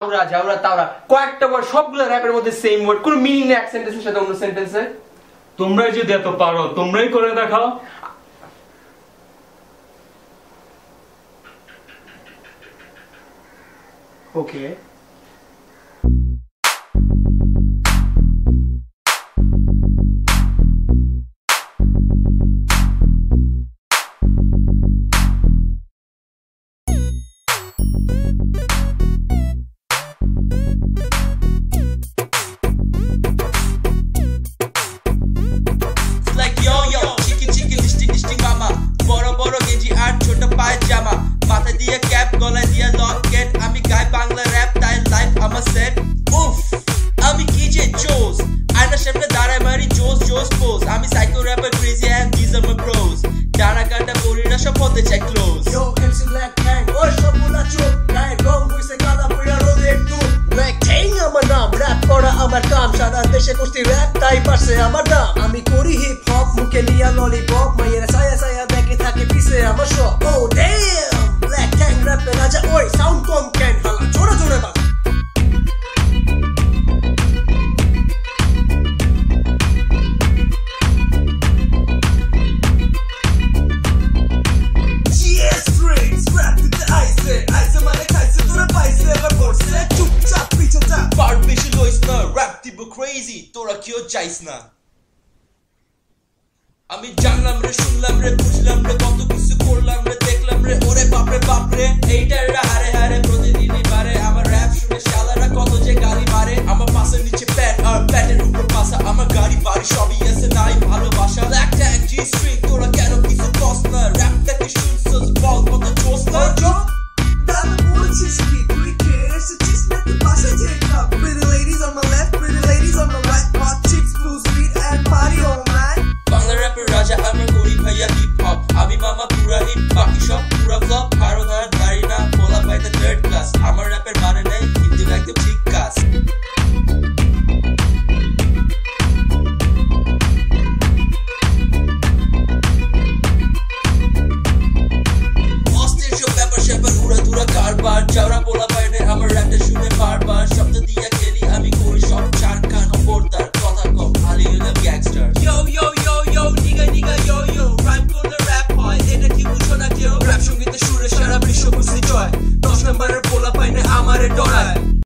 জাউরা জাউরা তাওরা কয়েকটা ওয়ার্ড সবগুলো র‍্যাপের মধ্যে সেম ওয়ার্ড, কোন মিনিং নেই এক সেন্টেন্সের সাথে অন্য সেন্টেন্সে। তোমরাই যদি এত পারো তোমরাই করে দেখাও। ওকে পায়জামা মাথা দিয়ে ক্যাপ গলায় দিয়ে লকেট আমি গাই বাংলা র‍্যাপ তাই লাইফ আমার সেট উফ আমি কি যে জোস আয়নার সামনে দাঁড়ায় মারি জোস জোস পোজ আমি psycho rapper crazy and this আর মাই ব্রোস ডানা কাটা পরিরা সব হতে চাই ক্লোজ ইয়ো এমসি ব্ল্যাক ট্যাং ওই সবগুলা চোখ গায়ে রং হইছে কালা পুরা রোদে একটু ব্ল্যাক ট্যাং আমার নাম র‍্যাপ করা আমার কাম সারা দেশে করছি র‍্যাপ তাই পারছে আমার নাম আমি করি হিপ হপ মুখে নিয়া ললিপপ মাইয়েরা সায়া সায়া দেখে থাকে পিছে আমার সব ও ড্যাম ব্ল্যাক ট্যাং র‍্যাপে রাজা ওই সাউন্ড কম ক্যান হালা জোরে জোরে বাজ crazy তোরা কেউ চাইস না আমি জানলাম রে শুনলাম রে বুঝলাম রে কত কিছু করলাম রে দেখলাম রে ওরে বাপরে বাপরে এইটার হারে হারে প্রতিদিনই